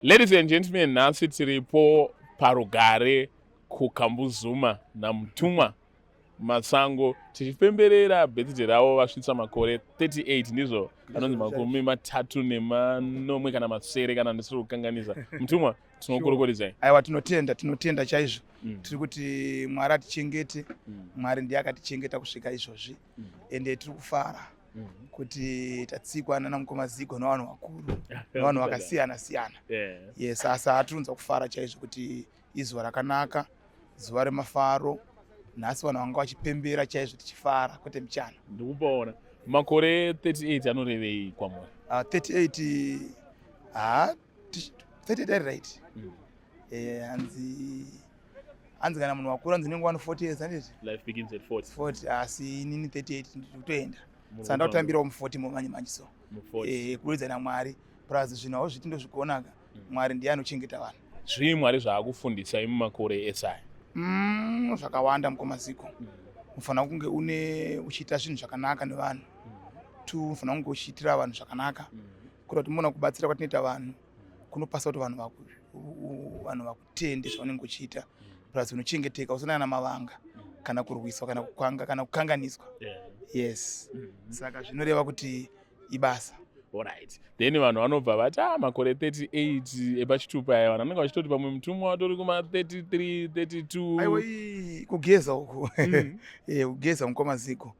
Ladies and gentlemen, nhasi tiripo parugare kuKambuzuma naMutumwa Masango tichipemberera birthday ravo vasvitsa makore 38 ndizvo anonzi makumi matatu nemanomwe kana masere kana ndisiri kukanganisa. Mutumwa tinokurokorizai. Aiwa, tinotenda chaizvo. Tiri kuti Mwari atichengete. Mwari ndiye akatichengeta kusvika izvozvi. Ende tiri kufara kuti tatsikwa nanaMukomazigwa navanhu vakuru navanhu vakasiyana siyana. Yes, asa atirunza kufara chaizvo kuti izuva rakanaka, zuva remafaro. Nhasi vanhu vanga vachipembera chaizvo tichifara kwete mchana. Ndikupaona makore 38 anorevei kwamuri? 38 38 ari right. Hanzi kana munhu wakura hanzi nenguva ano 40 years handiti? Life begins at 40. 40 asi inini 38 ndikutoenda. Sanda kutambirawo mu40 mumanye manje so. Kuridza naMwari. Plus zvinhu zviti ndozvigonaka. Mwari ndiye anochengeta vanhu. Zvii Mwari zvaakufundisai mumakore esaya? Zvakawanda Mukomaziko. Unofanira kunge uchiita zvinhu zvakanaka nevanhu. Unofanira kunge uchiitira vanhu zvakanaka. Kuti muona kubatsira kwatinoita vanhu kunopasa kuti vanhu vakutende zvaunenge uchiita. Plus unochengeteka usina namavanga kana kurwiswa kana kukwanga kana kukanganiswa. Yes. Saka zvinoreva kuti ibasa. Alright. Then vanhu vanobva vati makore 38 epachitupa aya vanhu vanenge vachitoti pamwe Mutumwa watori kuma 33, 32. Aiwa, kugeza uku. Kugeza Mukomaziko.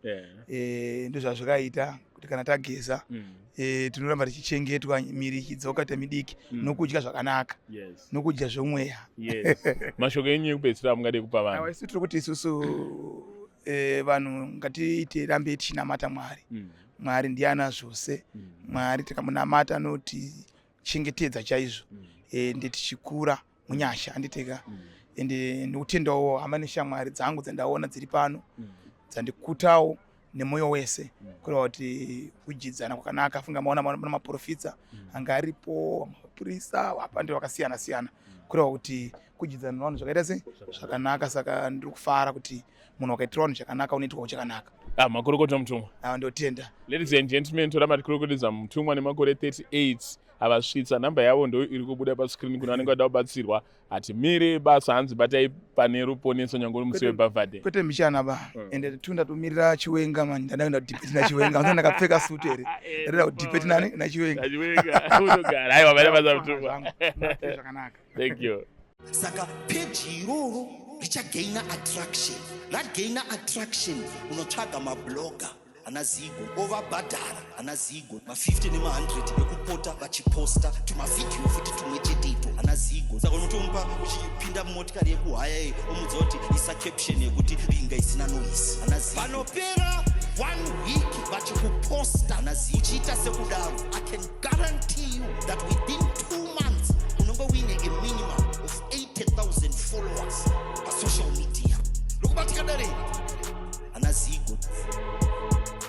Ndozvazvakaita kuti kana tageza tinoramba tichichengetwa miri ichidzoka temidiki nokudya zvakanaka. Nokudya zvomweya. Mashoko enyu ekupedzisira mungade kupa vanhu? Aiwa, tiri kuti isusu vanhu ngatirambe tichinamata Mwari. Mwari ndiye ana zvose. Mwari tikamunamata anotichengetedza chaizvo. Ende tichikura munyasha anditeka. Ende ndikutendawo hama neshamwari dzangu dzandaona dziri pano dzandikutawo nemwoyo wese kureva kuti kujidzana kwakanaka. Afunga maona maprofita anga aripo, mapurisa vapande vakasiyana siyana kureva kuti kujidzana navanhu zvakaita sei zvakanaka. Saka ndiri kufara kuti munhu wakaitira vanhu chakanaka unoitwawo chakanaka. Makurukota Mutumwa. Ndotenda. Ladies and gentlemen, toramba tikurukotedza Mutumwa nemakore 38 avasvitsa. Namba yavo ndo iri kubuda paskrini kuna vanenge vada kubatsirwa. Hatimire basa hanzi batai pane ruponeso nyangwe musi webhavhadhe. Kwete mishana ba. Ende tunda tumirira Chiwenga man. Ndanda kudipeti na Chiwenga. Ndanda ndakapfeka suit ere. Ndanda kudipeti na Chiwenga. Chiwenga. Unogara. Aiwa bale basa Mutumwa. Thank you. Saka page iroro richagaina attraction. Ragaina attraction unotsvaga mablogger anazigo ovabhadhara anazigo ma50 nema100 ekupota vachiposta tumavidhiyo futi tumwe chetepo anazigo. Saka unotomupa uchipinda mumotikari yekuhaya omudza kuti isa caption yekuti pinga isina noise anazigo. Panopera 1 week vachikuposta anazigo. Uchiita sekudaro I can guarantee you that within